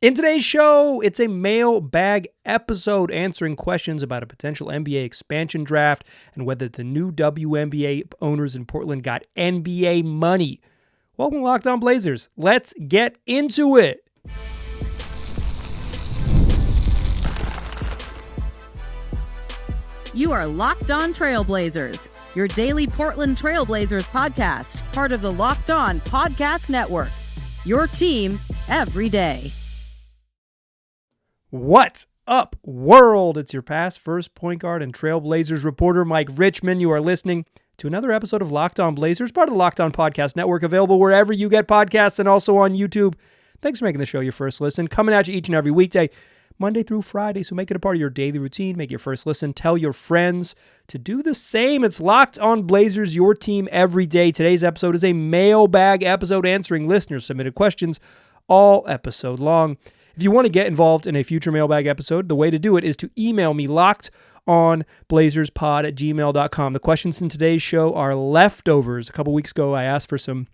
In today's show, it's a mailbag episode answering questions about a potential NBA expansion draft and whether the new WNBA owners in Portland got NBA money. Welcome to Locked On Blazers. Let's get into it. You are Locked On Trailblazers, your daily Portland Trailblazers podcast, part of the Locked On Podcast Network. Your team every day. What's up, world? It's your past first point guard and Trailblazers reporter, Mike Richman. You are listening to another episode of Locked On Blazers, part of the Locked On Podcast Network, available wherever you get podcasts and also on YouTube. Thanks for making the show your first listen. Coming at you each and every weekday, Monday through Friday, so make it a part of your daily routine. Make your first listen. Tell your friends to do the same. It's Locked On Blazers, your team every day. Today's episode is a mailbag episode answering listeners' submitted questions all episode long. If you want to get involved in a future mailbag episode, the way to do it is to email me, lockedonblazerspod@gmail.com. The questions in today's show are leftovers. A couple weeks ago, I asked for some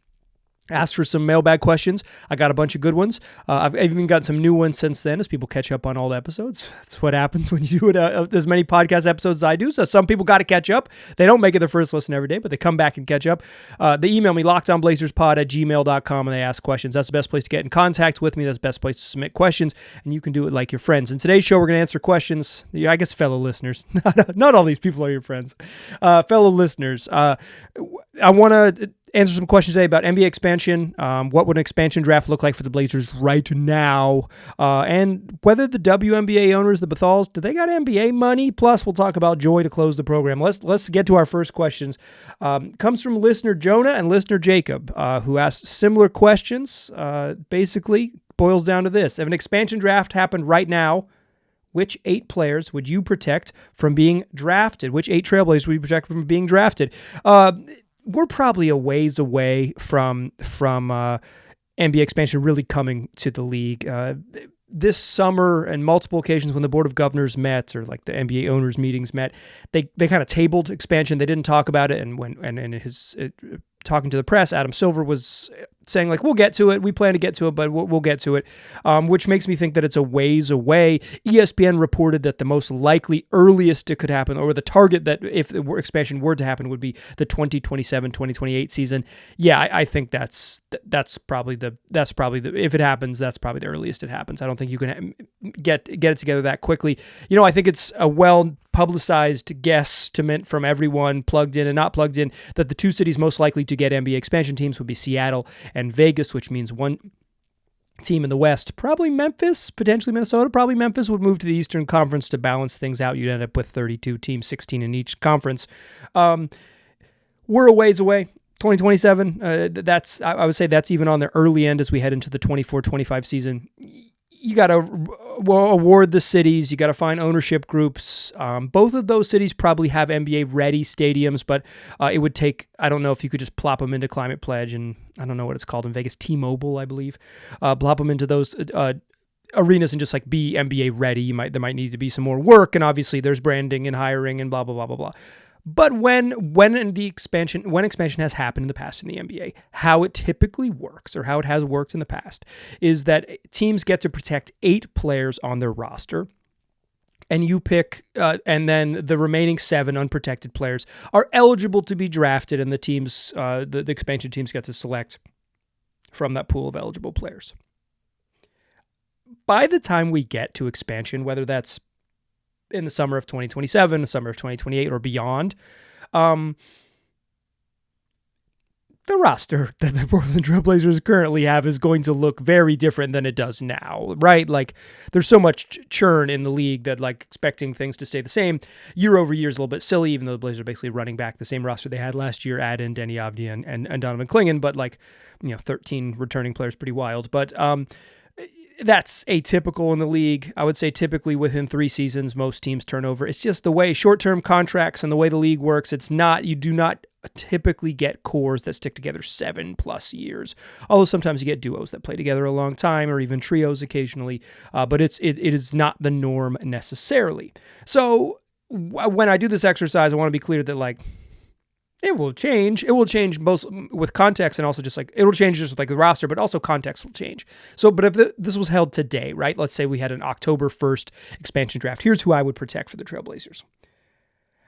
mailbag questions. I got a bunch of good ones. I've even got some new ones since then as people catch up on old episodes. That's what happens when you do it as many podcast episodes as I do. So some people got to catch up. They don't make it their first listen every day, but they come back and catch up. They email me, lockedonblazerspod@gmail.com, and they ask questions. That's the best place to get in contact with me. That's the best place to submit questions, and you can do it like your friends. In today's show, we're going to answer questions, I guess fellow listeners. Not all these people are your friends. Fellow listeners. I want to answer some questions today about NBA expansion, what would an expansion draft look like for the Blazers right now, and whether the WNBA owners, the Bhathals, do they got NBA money? Plus, we'll talk about Joy to close the program. Let's get to our first questions. Comes from listener Jonah and listener Jacob, who asked similar questions. Basically, boils down to this. If an expansion draft happened right now, which 8 players would you protect from being drafted? Which 8 Trailblazers would you protect from being drafted? We're probably a ways away from NBA expansion really coming to the league. This summer and multiple occasions when the Board of Governors met, or like the NBA owners meetings met, they kind of tabled expansion. They didn't talk about it. And talking to the press, Adam Silver was saying, like, we'll get to it. We plan to get to it, but we'll get to it, which makes me think that it's a ways away. ESPN reported that the most likely earliest it could happen, or the target that if the expansion were to happen, would be the 2027-2028 season. Yeah, I think that's probably the if it happens, that's probably the earliest it happens. I don't think you can get it together that quickly. I think it's a well-publicized guesstimate from everyone plugged in and not plugged in that the 2 cities most likely to get NBA expansion teams would be Seattle and Vegas, which means one team in the West, probably Memphis, potentially Minnesota, probably Memphis would move to the Eastern Conference to balance things out. You'd end up with 32 teams, 16 in each conference. We're a ways away. 2027, I would say that's even on the early end as we head into the 24-25 season. You got to award the cities. You got to find ownership groups. Both of those cities probably have NBA-ready stadiums, but it would take, I don't know if you could just plop them into Climate Pledge, and I don't know what it's called in Vegas, T-Mobile, I believe. Plop them into those arenas and just like be NBA ready. There might need to be some more work, and obviously there's branding and hiring and blah, blah, blah, blah, blah. But when expansion has happened in the past in the NBA, how it typically works, or how it has worked in the past, is that teams get to protect 8 players on their roster, and you pick, and then the remaining 7 unprotected players are eligible to be drafted, and the teams, the expansion teams, get to select from that pool of eligible players. By the time we get to expansion, whether that's in the summer of 2027, the summer of 2028, or beyond, the roster that the Portland Trailblazers currently have is going to look very different than it does now, right? Like, there's so much churn in the league that, like, expecting things to stay the same year over year is a little bit silly, even though the Blazers are basically running back the same roster they had last year, add in Denny Avdia and Donovan Clingan, but 13 returning players, pretty wild. But that's atypical in the league. I would say typically within 3 seasons, most teams turn over. It's just the way short-term contracts and the way the league works. You do not typically get cores that stick together 7+ years. Although sometimes you get duos that play together a long time, or even trios occasionally. But it is not the norm necessarily. So when I do this exercise, I want to be clear that, like, It will change. It will change both with context and also just like, it'll change just like the roster, but also context will change. So, but if this was held today, right? Let's say we had an October 1st expansion draft. Here's who I would protect for the Trailblazers.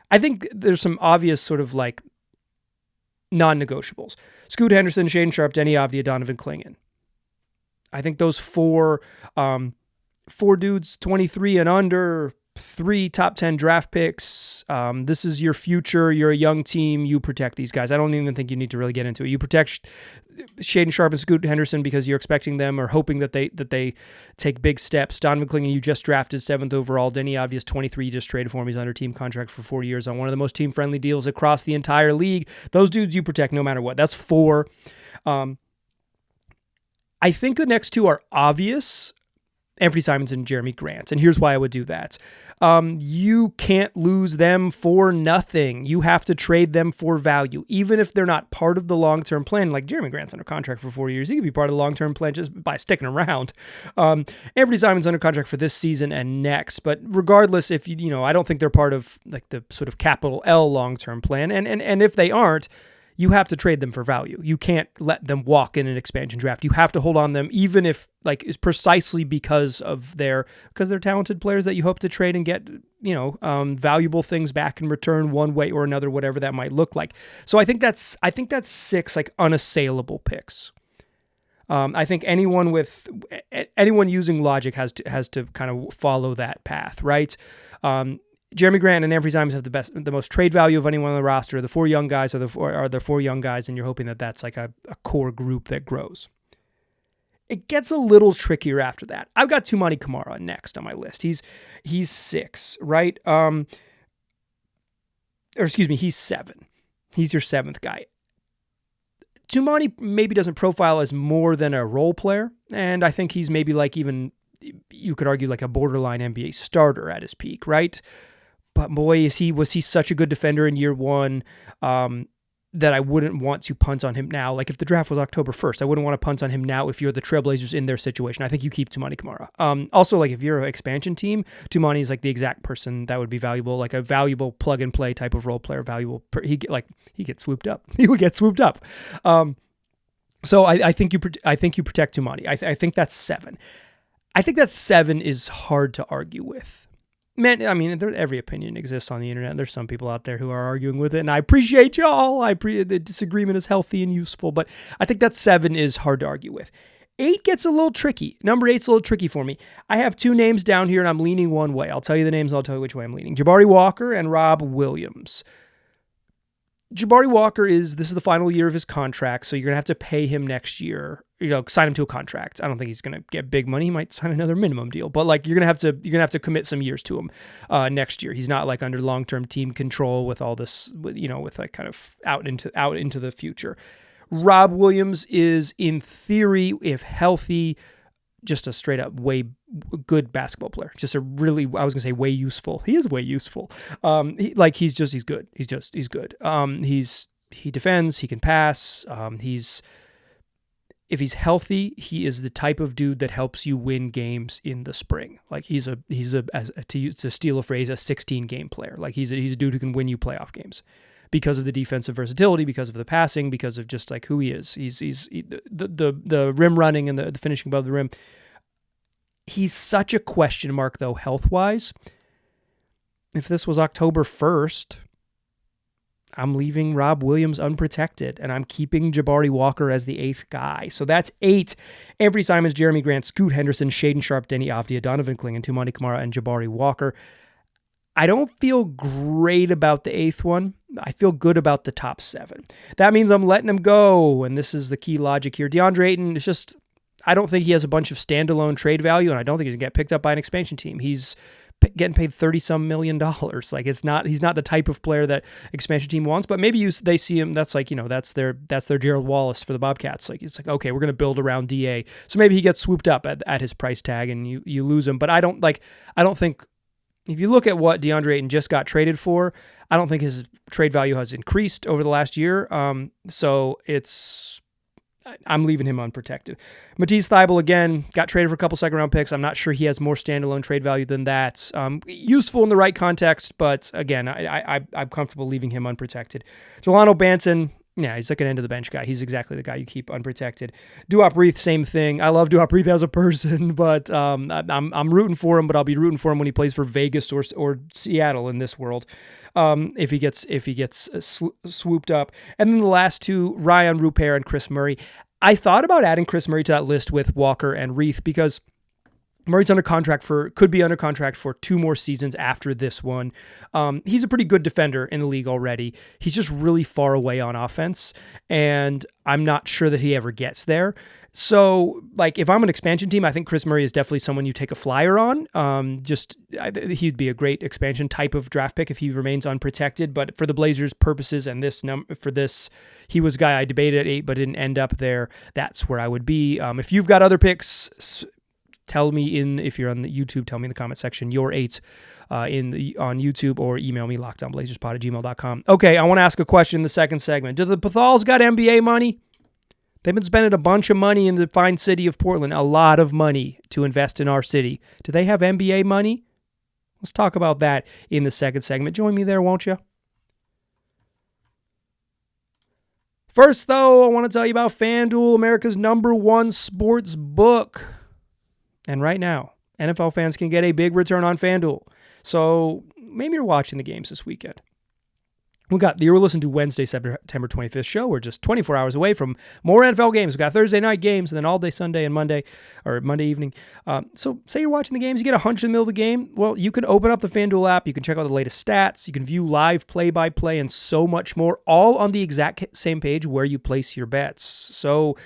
I think there's some obvious sort of like non-negotiables. Scoot Henderson, Shaedon Sharpe, Denny Avdia, Donovan Clingan. I think those four dudes, 23 and under, 3 top 10 draft picks. This is your future. You're a young team. You protect these guys. I don't even think you need to really get into it. You protect Shaedon Sharpe and Scoot Henderson because you're expecting them or hoping that they take big steps. Donovan Clingan, you just drafted 7th overall. Denny Avdia is 23. You just traded for him. He's under team contract for 4 years on one of the most team-friendly deals across the entire league. Those dudes you protect no matter what. That's 4. I think the next 2 are obvious. Anthony Simons and Jeremy Grant. And here's why I would do that. You can't lose them for nothing. You have to trade them for value, even if they're not part of the long-term plan. Like Jeremy Grant's under contract for 4 years. He could be part of the long-term plan just by sticking around. Anthony Simons under contract for this season and next. But regardless, if I don't think they're part of like the sort of capital L long-term plan. And if they aren't, you have to trade them for value. You can't let them walk in an expansion draft. You have to hold on them, even if like is precisely because they're talented players that you hope to trade and get, valuable things back in return one way or another, whatever that might look like. So I think that's 6 like unassailable picks. I think anyone using logic has to kind of follow that path, right? Jeremy Grant and Anthony Simons have the most trade value of anyone on the roster. The 4 young guys are the 4 young guys, and you're hoping that that's like a core group that grows. It gets a little trickier after that. I've got Toumani Camara next on my list. He's 6, right? He's 7. He's your 7th guy. Toumani maybe doesn't profile as more than a role player, and I think he's maybe like even, you could argue like a borderline NBA starter at his peak, right? But boy, was he such a good defender in year 1 that I wouldn't want to punt on him now. Like if the draft was October 1st, I wouldn't want to punt on him now if you're the Trailblazers in their situation. I think you keep Toumani Camara. Also, like if you're an expansion team, Toumani is like the exact person that would be valuable, like a valuable plug and play type of role player. He gets swooped up. He would get swooped up. So I think you protect Toumani. I think that's 7. I think that 7 is hard to argue with. Man, I mean, every opinion exists on the internet. There's some people out there who are arguing with it, and I appreciate y'all. The disagreement is healthy and useful, but I think that 7 is hard to argue with. 8 gets a little tricky. Number 8's a little tricky for me. I have 2 names down here, and I'm leaning one way. I'll tell you the names, and I'll tell you which way I'm leaning. Jabari Walker and Rob Williams. Jabari Walker this is the final year of his contract, so you're going to have to pay him next year, sign him to a contract. I don't think he's going to get big money. He might sign another minimum deal, but like you're going to have to commit some years to him next year. He's not like under long-term team control with all this, with like kind of out into the future. Rob Williams is in theory, if healthy, just a straight up way good basketball player. Just I was going to say way useful. He is way useful. He's good. He's good. He defends, he can pass. If he's healthy, he is the type of dude that helps you win games in the spring. Like he's to steal a phrase, a 16 game player. Like he's a dude who can win you playoff games because of the defensive versatility, because of the passing, because of just like who he is. He's the rim running and the finishing above the rim. He's such a question mark though, health-wise. If this was October 1st, I'm leaving Rob Williams unprotected, and I'm keeping Jabari Walker as the 8th guy. So that's 8. Anthony Simons, Jeremy Grant, Scoot Henderson, Shaedon Sharpe, Denny Avdia, Donovan Clingan, Toumani Camara, and Jabari Walker. I don't feel great about the 8th one. I feel good about the top 7. That means I'm letting him go, and this is the key logic here. DeAndre Ayton is just, I don't think he has a bunch of standalone trade value, and I don't think he's going to get picked up by an expansion team. He's getting paid $30-some million. Like he's not the type of player that expansion team wants, but maybe they see him. That's like, that's their Gerald Wallace for the Bobcats. Like, it's like, okay, we're going to build around DA. So maybe he gets swooped up at his price tag and you lose him. But I don't think, if you look at what DeAndre Ayton just got traded for, I don't think his trade value has increased over the last year. So it's I'm leaving him unprotected. Matisse Thybulle, again, got traded for a couple second-round picks. I'm not sure he has more standalone trade value than that. Useful in the right context, but again, I'm comfortable leaving him unprotected. Jelano Banton, yeah, he's like an end-of-the-bench guy. He's exactly the guy you keep unprotected. Duop Reith, same thing. I love Duop Reith as a person, but I'm rooting for him, but I'll be rooting for him when he plays for Vegas or Seattle in this world. If he gets swooped up. And then the last two, Ryan Rupert and Chris Murray. I thought about adding Chris Murray to that list with Walker and Reith because Murray's could be under contract for 2 more seasons after this one. He's a pretty good defender in the league already. He's just really far away on offense, and I'm not sure that he ever gets there. So, like, if I'm an expansion team, I think Chris Murray is definitely someone you take a flyer on. He'd be a great expansion type of draft pick if he remains unprotected. But for the Blazers' purposes and he was a guy I debated at 8 but didn't end up there. That's where I would be. If you've got other picks, tell me if you're on the YouTube, tell me in the comment section your 8 on YouTube, or email me lockedonblazerspod@gmail.com. Okay, I want to ask a question in the second segment. Do the Bhathals got NBA money? They've been spending a bunch of money in the fine city of Portland, a lot of money to invest in our city. Do they have NBA money? Let's talk about that in the second segment. Join me there, won't you? First, though, I want to tell you about FanDuel, America's #1 sports book. And right now, NFL fans can get a big return on FanDuel. So maybe you're watching the games this weekend. You were listening to Wednesday, September 25th show. We're just 24 hours away from more NFL games. We've got Thursday night games and then all day Sunday and Monday evening. So say you're watching the games, you get a hunch in the middle of the game. Well, you can open up the FanDuel app. You can check out the latest stats. You can view live play-by-play and so much more, all on the exact same page where you place your bets. So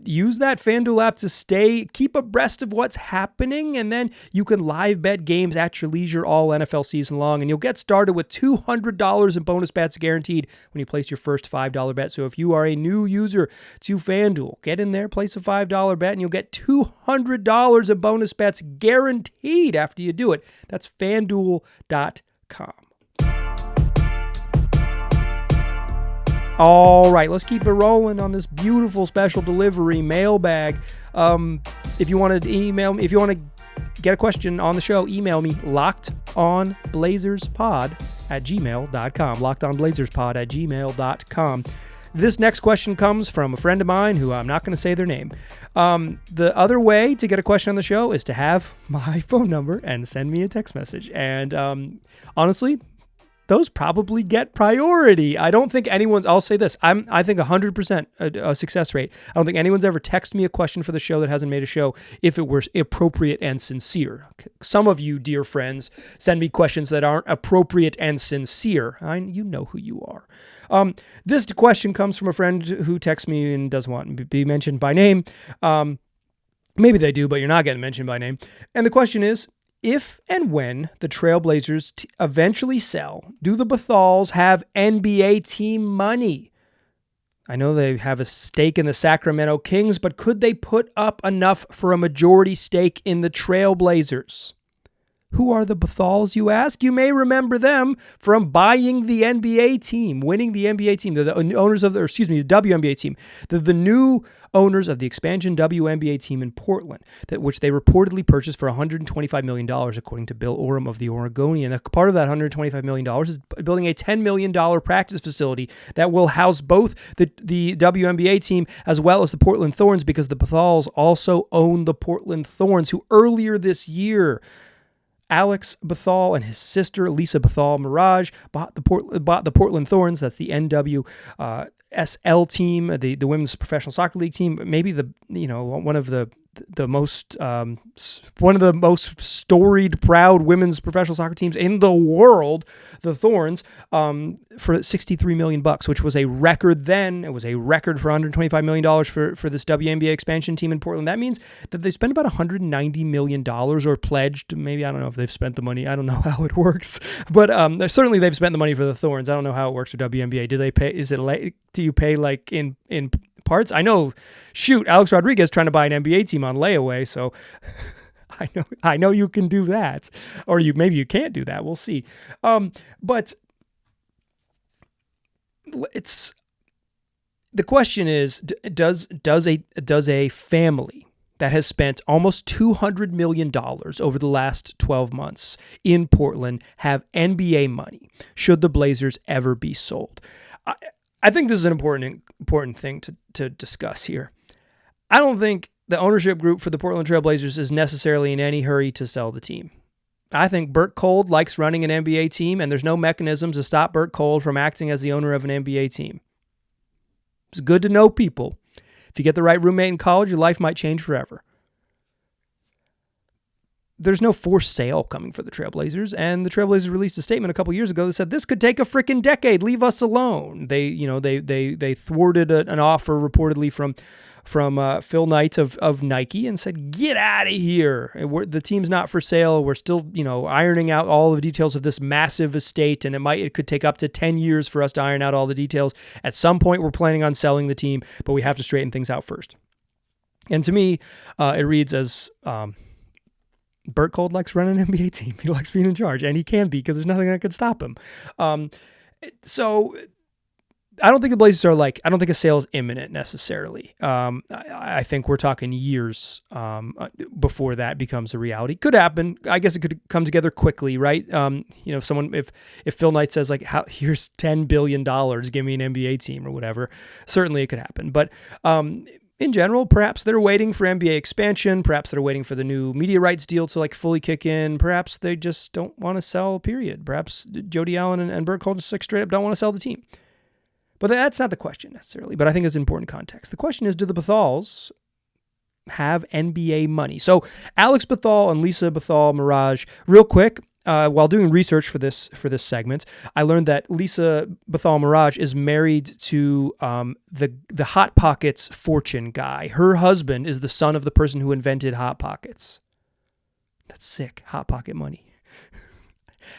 use that FanDuel app to keep abreast of what's happening, and then you can live bet games at your leisure all NFL season long, and you'll get started with $200 in bonus bets guaranteed when you place your first $5 bet. So if you are a new user to FanDuel, get in there, place a $5 bet, and you'll get $200 in bonus bets guaranteed after you do it. That's FanDuel.com. All right, let's keep it rolling on this beautiful special delivery mailbag. If you want to get a question on the show, email me lockedonblazerspod@gmail.com. lockedonblazerspod@gmail.com. This next question comes from a friend of mine who I'm not going to say their name. The other way to get a question on the show is to have my phone number and send me a text message. And honestly, those probably get priority. I don't think I'll say this, I think 100% a success rate. I don't think anyone's ever texted me a question for the show that hasn't made a show if it were appropriate and sincere. Some of you, dear friends, send me questions that aren't appropriate and sincere. You know who you are. This question comes from a friend who texts me and doesn't want to be mentioned by name. Maybe they do, but you're not getting mentioned by name. And the question is, if and when the Trailblazers eventually sell, do the Bhathals have NBA team money? I know they have a stake in the Sacramento Kings, but could they put up enough for a majority stake in the Trailblazers? Who are the Bhathals, you ask? You may remember them from buying the NBA team, winning the NBA team. They're the owners of the WNBA team. They're the new owners of the expansion WNBA team in Portland, which they reportedly purchased for $125 million, according to Bill Oram of the Oregonian. A part of that $125 million is building a $10 million practice facility that will house both the WNBA team as well as the Portland Thorns, because the Bhathals also own the Portland Thorns, who earlier this year, Alex Bhathal and his sister Lisa Bhathal Mirage bought the Portland Thorns. That's the NWSL team, the women's professional soccer league team. Maybe one of the most storied, proud women's professional soccer teams in the world, the Thorns, for $63 million, which was a record then. It was a record for $125 million for this WNBA expansion team in Portland. That means that they spent about $190 million or pledged. Maybe, I don't know if they've spent the money. I don't know how it works, but certainly they've spent the money for the Thorns. I don't know how it works for WNBA. Do they pay? Do you pay like in parts? I know, Alex Rodriguez trying to buy an NBA team on layaway, so I know you can do that, or maybe you can't do that. We'll see. But the question is, does a family that has spent almost $200 million over the last 12 months in Portland have NBA money? Should the Blazers ever be sold? I think this is an important thing to discuss here. I don't think the ownership group for the Portland Trail Blazers is necessarily in any hurry to sell the team. I think Bert Kolde likes running an NBA team, and there's no mechanisms to stop Bert Kolde from acting as the owner of an NBA team. It's good to know people. If you get the right roommate in college, your life might change forever. There's no forced sale coming for the Trailblazers, and the Trailblazers released a statement a couple years ago that said this could take a freaking decade. Leave us alone. They thwarted an offer reportedly from Phil Knight of Nike and said, get out of here. The team's not for sale. We're still ironing out all the details of this massive estate, and it could take up to 10 years for us to iron out all the details. At some point, we're planning on selling the team, but we have to straighten things out first. And to me, it reads as Bert Kolde likes running an NBA team. He likes being in charge, and he can be because there's nothing that could stop him. So I don't think the Blazers are I don't think a sale is imminent necessarily. I think we're talking years before that becomes a reality. Could happen. I guess it could come together quickly, right? If Phil Knight says here's $10 billion, give me an NBA team or whatever, certainly it could happen. But in general, perhaps they're waiting for NBA expansion. Perhaps they're waiting for the new media rights deal to fully kick in. Perhaps they just don't want to sell, period. Perhaps Jody Allen and Bert Kolde just straight up don't want to sell the team. But that's not the question necessarily, but I think it's important context. The question is, do the Bhathals have NBA money? So Alex Bhathal and Lisa Bhathal-Mirage, real quick, while doing research for this segment, I learned that Lisa Bhathal-Mirage is married to the Hot Pockets fortune guy. Her husband is the son of the person who invented Hot Pockets. That's sick. Hot Pocket money.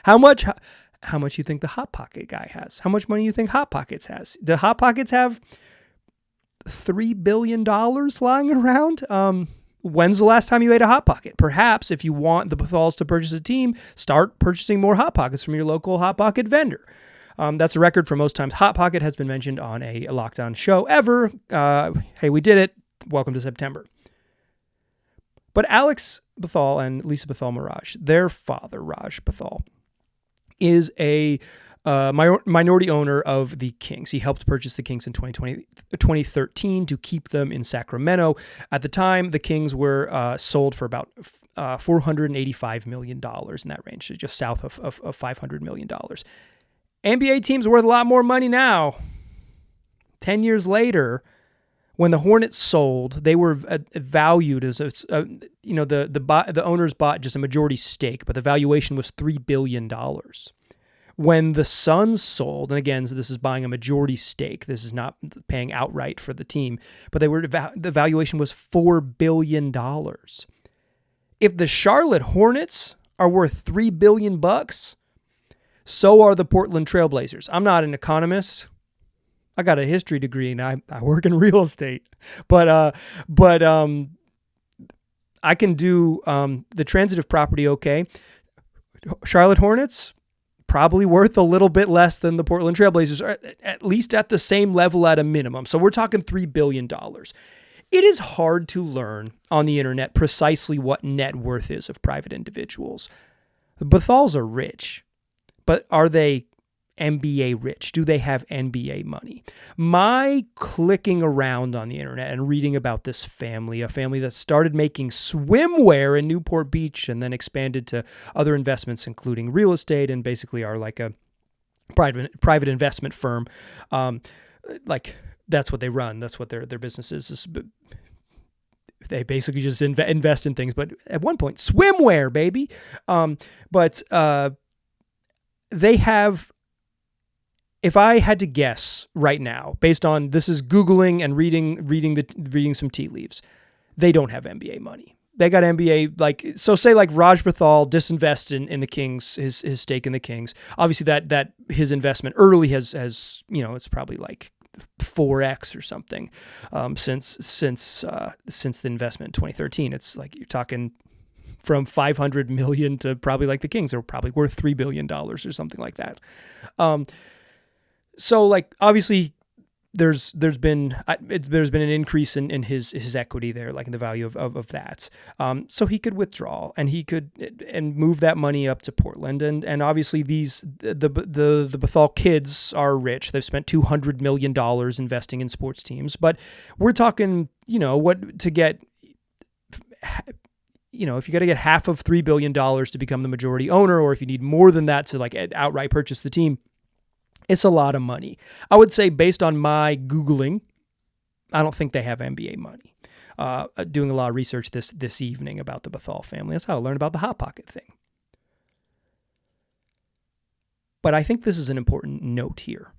How much you think the Hot Pocket guy has? How much money you think Hot Pockets has? Do Hot Pockets have $3 billion lying around? When's the last time you ate a Hot Pocket? Perhaps if you want the Bhathals to purchase a team, start purchasing more Hot Pockets from your local Hot Pocket vendor. That's a record for most times Hot Pocket has been mentioned on a Lockdown show ever. Hey, we did it. Welcome to September. But Alex Bhathal and Lisa Bhathal-Mirage, their father, Raj Bhathal, is a minority owner of the Kings. He helped purchase the Kings in 2013 to keep them in Sacramento. At the time, the Kings were sold for about $485 million in that range, so just south of $500 million. NBA teams are worth a lot more money now. 10 years later, when the Hornets sold, they were valued as the owners bought just a majority stake, but the valuation was $3 billion. When the Suns sold, and again, so this is buying a majority stake. This is not paying outright for the team, but the valuation was $4 billion. If the Charlotte Hornets are worth $3 billion, so are the Portland Trail Blazers. I'm not an economist. I got a history degree and I work in real estate, but I can do the transitive property okay. Charlotte Hornets, probably worth a little bit less than the Portland Trail Blazers, or at least at the same level at a minimum. So we're talking $3 billion. It is hard to learn on the internet precisely what net worth is of private individuals. The Bhathals are rich, but are they NBA rich? Do they have NBA money? My clicking around on the internet and reading about this family, a family that started making swimwear in Newport Beach and then expanded to other investments, including real estate, and basically are like a private investment firm. That's what they run. That's what their business is. They basically just invest in things. But at one point, swimwear, baby. But they have. If I had to guess right now, based on this is Googling and reading some tea leaves, they don't have NBA money. They got NBA, say Raj Bhathal disinvests in the Kings, his stake in the Kings. Obviously that his investment early has it's probably 4x or something since the investment in 2013. It's you're talking from 500 million to probably the Kings are probably worth $3 billion or something like that. So obviously there's been an increase in his equity there, like in the value of that. So he could withdraw and he could and move that money up to Portland. And obviously the Bhathal kids are rich. They've spent $200 million investing in sports teams, but we're talking, what to get, if you got to get half of $3 billion to become the majority owner, or if you need more than that to like outright purchase the team, it's a lot of money. I would say based on my Googling, I don't think they have NBA money. Doing a lot of research this evening about the Bhathal family. That's how I learned about the Hot Pocket thing. But I think this is an important note here.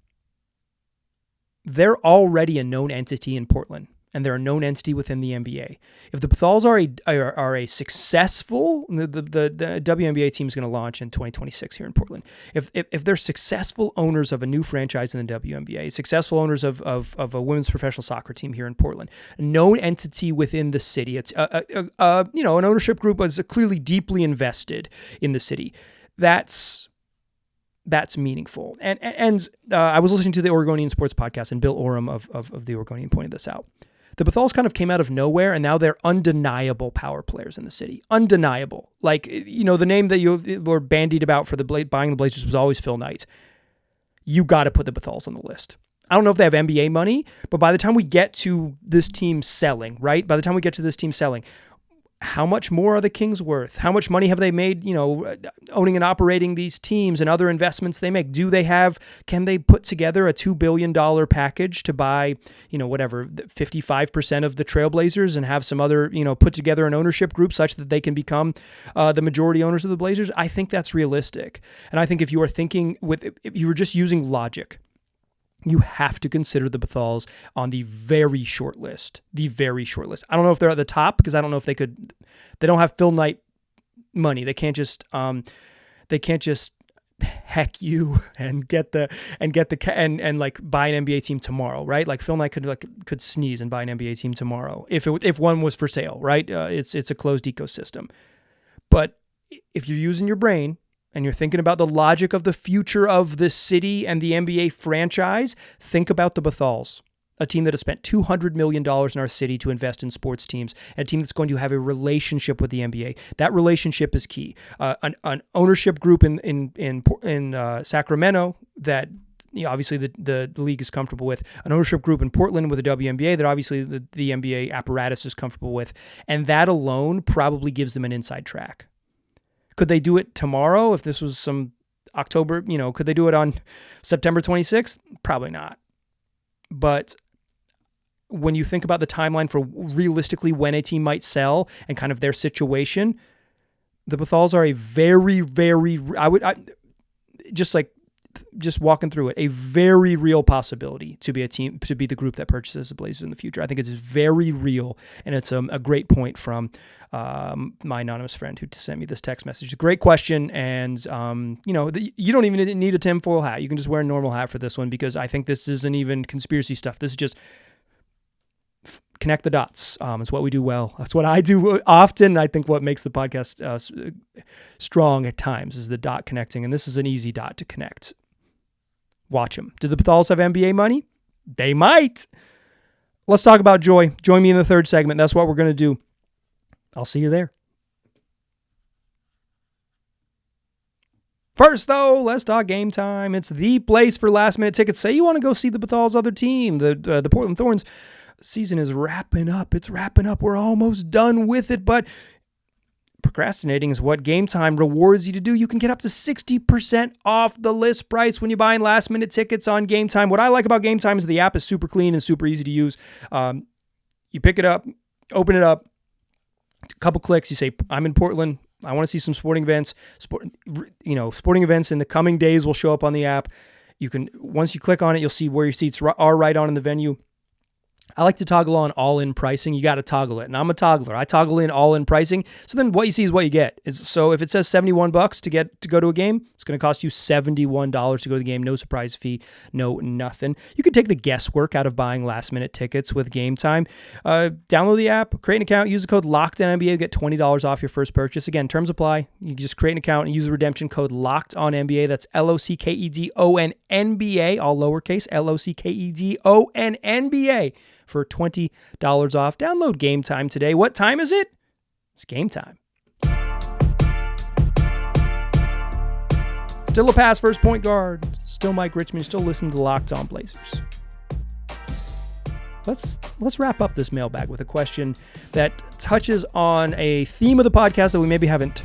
They're already a known entity in Portland, and they're a known entity within the NBA. If the Bhathals are a successful, the WNBA team is going to launch in 2026 here in Portland. If they're successful owners of a new franchise in the WNBA, successful owners of a women's professional soccer team here in Portland, a known entity within the city, it's an ownership group is clearly deeply invested in the city. That's meaningful. And I was listening to the Oregonian Sports Podcast, and Bill Oram of the Oregonian pointed this out. The Bhathals kind of came out of nowhere, and now they're undeniable power players in the city. Undeniable. Like, the name that you were bandied about for buying the Blazers was always Phil Knight. You got to put the Bhathals on the list. I don't know if they have NBA money, but by the time we get to this team selling, right? By the time we get to this team selling, how much more are the Kings worth? How much money have they made, owning and operating these teams and other investments they make? Can they put together a $2 billion package to buy, 55% of the Trailblazers and have some other, put together an ownership group such that they can become the majority owners of the Blazers? I think that's realistic. And I think if you were just using logic, you have to consider the Bhathals on the very short list. The very short list. I don't know if they're at the top because I don't know if they don't have Phil Knight money. They can't just heck you and like buy an NBA team tomorrow, right? Like Phil Knight could sneeze and buy an NBA team tomorrow if one was for sale, right? It's a closed ecosystem. But if you're using your brain and you're thinking about the logic of the future of the city and the NBA franchise, think about the Bhathals, a team that has spent $200 million in our city to invest in sports teams, and a team that's going to have a relationship with the NBA. That relationship is key. An ownership group in Sacramento that obviously the league is comfortable with, an ownership group in Portland with the WNBA that obviously the NBA apparatus is comfortable with, and that alone probably gives them an inside track. Could they do it tomorrow if this was some October, could they do it on September 26th? Probably not. But when you think about the timeline for realistically when a team might sell and kind of their situation, the Bhathals are a very, very, just walking through it, a very real possibility to be a team, to be the group that purchases the Blazers in the future. I think it's very real, and it's a great point from my anonymous friend who sent me this text message. Great question, and you don't even need a tinfoil hat. You can just wear a normal hat for this one, because I think this isn't even conspiracy stuff. This is just connect the dots. It's what we do well. That's what I do often. I think what makes the podcast strong at times is the dot connecting, and this is an easy dot to connect. Watch them. Do the Bhathals have NBA money? They might. Let's talk about joy. Join me in the third segment. That's what we're going to do. I'll see you there. First, though, let's talk Game Time. It's the place for last-minute tickets. Say you want to go see the Bhathals' other team, the Portland Thorns. Season is wrapping up. It's wrapping up. We're almost done with it, but procrastinating is what Game Time rewards you to do. You can get up to 60% off the list price when you're buying last-minute tickets on Game Time. What I like about Game Time is the app is super clean and super easy to use. You pick it up, open it up, a couple clicks. You say, I'm in Portland. I want to see some sporting events. Sporting events in the coming days will show up on the app. You can, once you click on it, you'll see where your seats are right on in the venue. I like to toggle on all-in pricing. You got to toggle it, and I'm a toggler. I toggle in all-in pricing. So then what you see is what you get. So if it says $71 to go to a game, it's going to cost you $71 to go to the game. No surprise fee, no nothing. You can take the guesswork out of buying last-minute tickets with Gametime. Download the app, create an account, use the code LOCKEDONNBA, get $20 off your first purchase. Again, terms apply. You just create an account and use the redemption code LOCKEDONNBA. That's LOCKEDONNBA, all lowercase, LOCKEDONNBA. For $20 off. Download Gametime today. What time is it? It's game time. Still a pass first point guard. Still Mike Richmond. Still listening to Locked On Blazers. Let's wrap up this mailbag with a question that touches on a theme of the podcast that we maybe haven't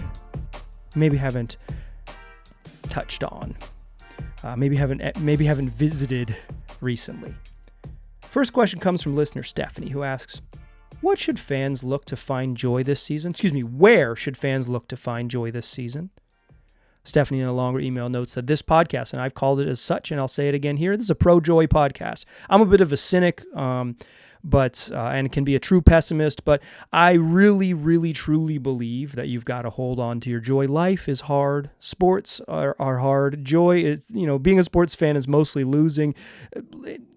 touched on. Maybe haven't visited recently. First question comes from listener Stephanie, who asks, what should fans look to find joy this season? Where should fans look to find joy this season? Stephanie, in a longer email, notes that this podcast, and I've called it as such, and I'll say it again here, this is a pro-joy podcast. I'm a bit of a cynic, and can be a true pessimist, but I really, really, truly believe that you've got to hold on to your joy. Life is hard. Sports are hard. Joy is, being a sports fan is mostly losing.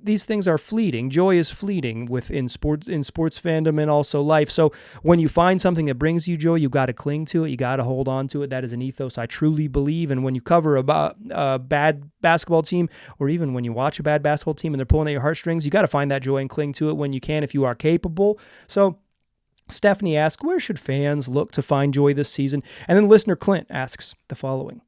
These things are fleeting. Joy is fleeting in sports fandom and also life. So when you find something that brings you joy, you got to cling to it. You got to hold on to it. That is an ethos I truly believe. And when you cover a bad basketball team, or even when you watch a bad basketball team and they're pulling at your heartstrings, you got to find that joy and cling to it when you can, if you are capable. So Stephanie asks, where should fans look to find joy this season? And then listener Clint asks the following.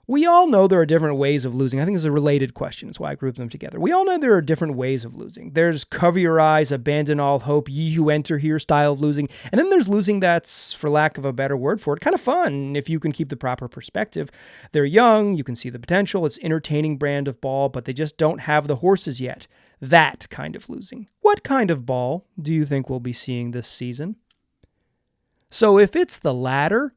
We all know there are different ways of losing. I think this is a related question. That's why I grouped them together. We all know there are different ways of losing. There's cover your eyes, abandon all hope, ye who enter here style of losing. And then there's losing that's, for lack of a better word for it, kind of fun if you can keep the proper perspective. They're young, you can see the potential, it's entertaining brand of ball, but they just don't have the horses yet. That kind of losing. What kind of ball do you think we'll be seeing this season? So if it's the latter,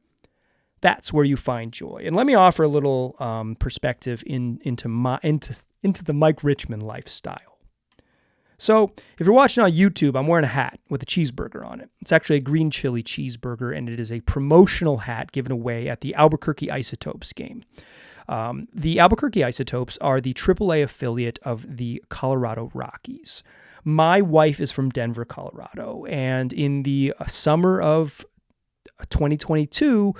that's where you find joy. And let me offer a little perspective into the Mike Richmond lifestyle. So if you're watching on YouTube, I'm wearing a hat with a cheeseburger on it. It's actually a green chili cheeseburger, and it is a promotional hat given away at the Albuquerque Isotopes game. The Albuquerque Isotopes are the AAA affiliate of the Colorado Rockies. My wife is from Denver, Colorado, and in the summer of 2022,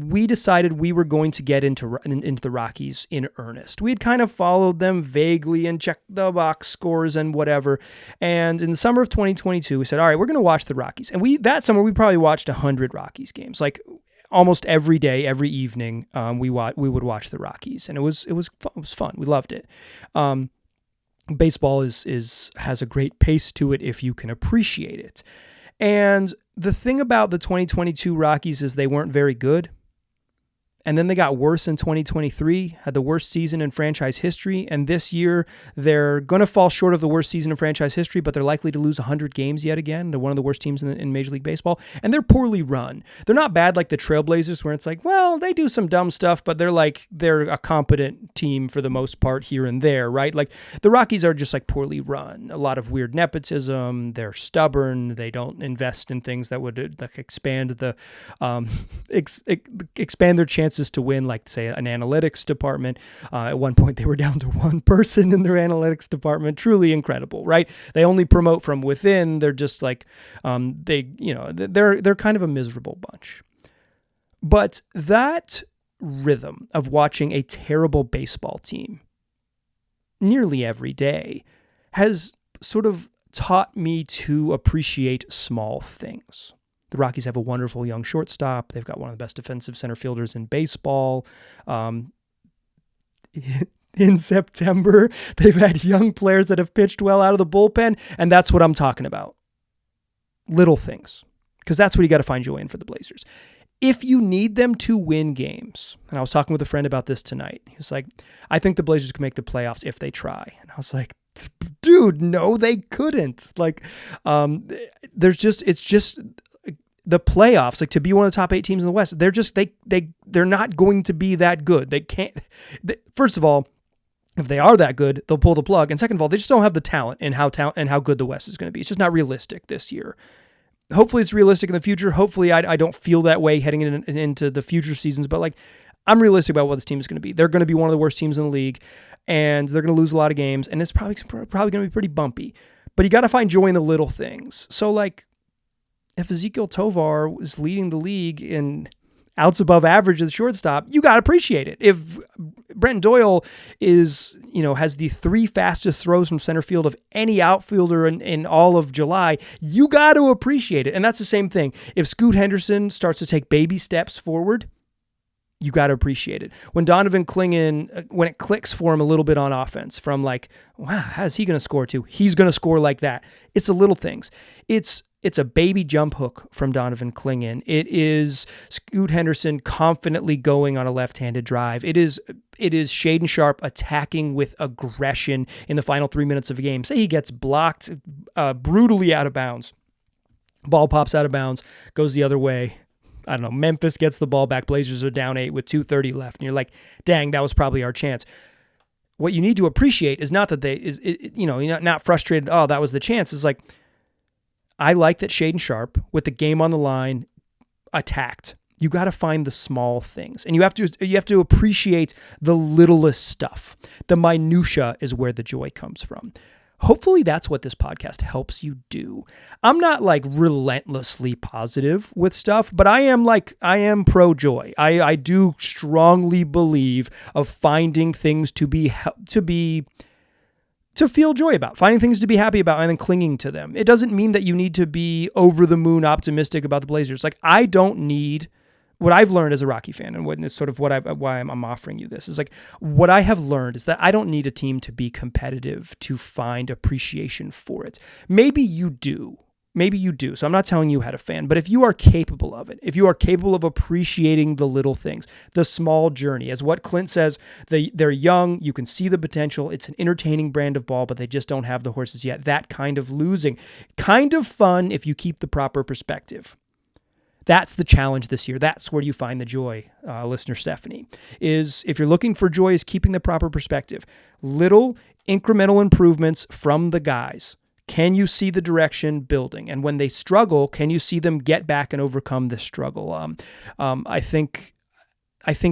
we decided we were going to get into the Rockies in earnest. We had kind of followed them vaguely and checked the box scores and whatever. And in the summer of 2022, we said, all right, we're going to watch the Rockies. And that summer, we probably watched 100 Rockies games. Like almost every day, every evening, we would watch the Rockies. And it was fun. We loved it. Baseball has a great pace to it if you can appreciate it. And the thing about the 2022 Rockies is they weren't very good. And then they got worse in 2023, had the worst season in franchise history. And this year, they're going to fall short of the worst season in franchise history, but they're likely to lose 100 games yet again. They're one of the worst teams in Major League Baseball. And they're poorly run. They're not bad like the Trailblazers, where it's like, well, they do some dumb stuff, but they're a competent team for the most part here and there, right? Like the Rockies are just like poorly run. A lot of weird nepotism. They're stubborn. They don't invest in things that would expand expand their chances to win, like say an analytics department. At one point they were down to one person in their analytics department. Truly incredible, right? They only promote from within. They're just like they're kind of a miserable bunch. But that rhythm of watching a terrible baseball team nearly every day has sort of taught me to appreciate small things. The Rockies have a wonderful young shortstop. They've got one of the best defensive center fielders in baseball. In September, they've had young players that have pitched well out of the bullpen, and that's what I'm talking about. Little things, because that's what you got to find joy in for the Blazers. If you need them to win games, and I was talking with a friend about this tonight. He was like, I think the Blazers can make the playoffs if they try. And I was like, dude, no, they couldn't. Like, it's just the playoffs, like to be one of the top 8 teams in the West, they're not going to be that good. They can't. First of all, If they are that good, they'll pull the plug. And second of all, they just don't have the talent and how good the West is going to be. It's just not realistic this year. Hopefully it's realistic in the future. Hopefully I don't feel that way heading into the future seasons, but like I'm realistic about what this team is going to be. They're going to be one of the worst teams in the league, and they're going to lose a lot of games, and it's probably going to be pretty bumpy. But you got to find joy in the little things. So like if Ezekiel Tovar is leading the league in outs above average at the shortstop, you got to appreciate it. If Brent Doyle has the 3 fastest throws from center field of any outfielder in all of July, you got to appreciate it. And that's the same thing. If Scoot Henderson starts to take baby steps forward, you got to appreciate it. When Donovan Clingan, when it clicks for him a little bit on offense from like, wow, how's he going to score too? He's going to score like that. It's the little things. It's a baby jump hook from Donovan Clingan. It is Scoot Henderson confidently going on a left-handed drive. It is Shaden Sharp attacking with aggression in the final 3 minutes of a game. Say he gets blocked brutally out of bounds. Ball pops out of bounds, goes the other way. I don't know, Memphis gets the ball back. Blazers are down 8 with 2:30 left. And you're like, dang, that was probably our chance. What you need to appreciate is not that you're not frustrated, oh, that was the chance. It's like, I like that Shaden Sharp, with the game on the line, attacked. You got to find the small things, and you have to appreciate the littlest stuff. The minutia is where the joy comes from. Hopefully that's what this podcast helps you do. I'm not like relentlessly positive with stuff, but I am pro joy. I do strongly believe of finding things to feel joy about, finding things to be happy about, and then clinging to them. It doesn't mean that you need to be over the moon optimistic about the Blazers. Like, I don't need, what I've learned as a Rocky fan, and it's sort of why I'm offering you this, is like, what I have learned is that I don't need a team to be competitive to find appreciation for it. Maybe you do. So I'm not telling you how to fan, but if you are capable of it, if you are capable of appreciating the little things, the small journey, as what Clint says, they're young, you can see the potential, it's an entertaining brand of ball, but they just don't have the horses yet. That kind of losing, kind of fun if you keep the proper perspective. That's the challenge this year. That's where you find the joy, listener Stephanie, is if you're looking for joy, is keeping the proper perspective. Little incremental improvements from the guys. Can you see the direction building? And when they struggle, can you see them get back and overcome the struggle? I think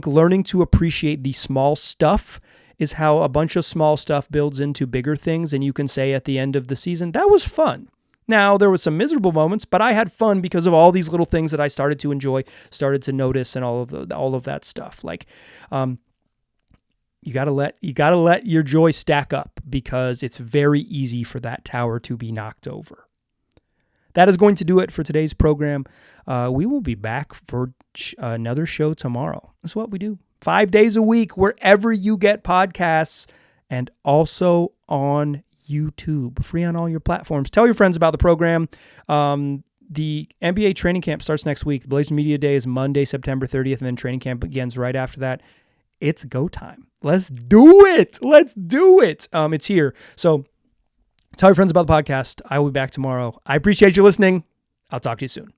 learning to appreciate the small stuff is how a bunch of small stuff builds into bigger things. And you can say at the end of the season, that was fun. Now, there were some miserable moments, but I had fun because of all these little things that I started to enjoy, started to notice, and all of that stuff. Like, you gotta let your joy stack up, because it's very easy for that tower to be knocked over. That is going to do it for today's program. We will be back for another show tomorrow. That's what we do. 5 days a week, wherever you get podcasts, and also on YouTube, free on all your platforms. Tell your friends about the program. The NBA training camp starts next week. The Blazers Media Day is Monday, September 30th, and then training camp begins right after that. It's go time. Let's do it. It's here. So tell your friends about the podcast. I will be back tomorrow. I appreciate you listening. I'll talk to you soon.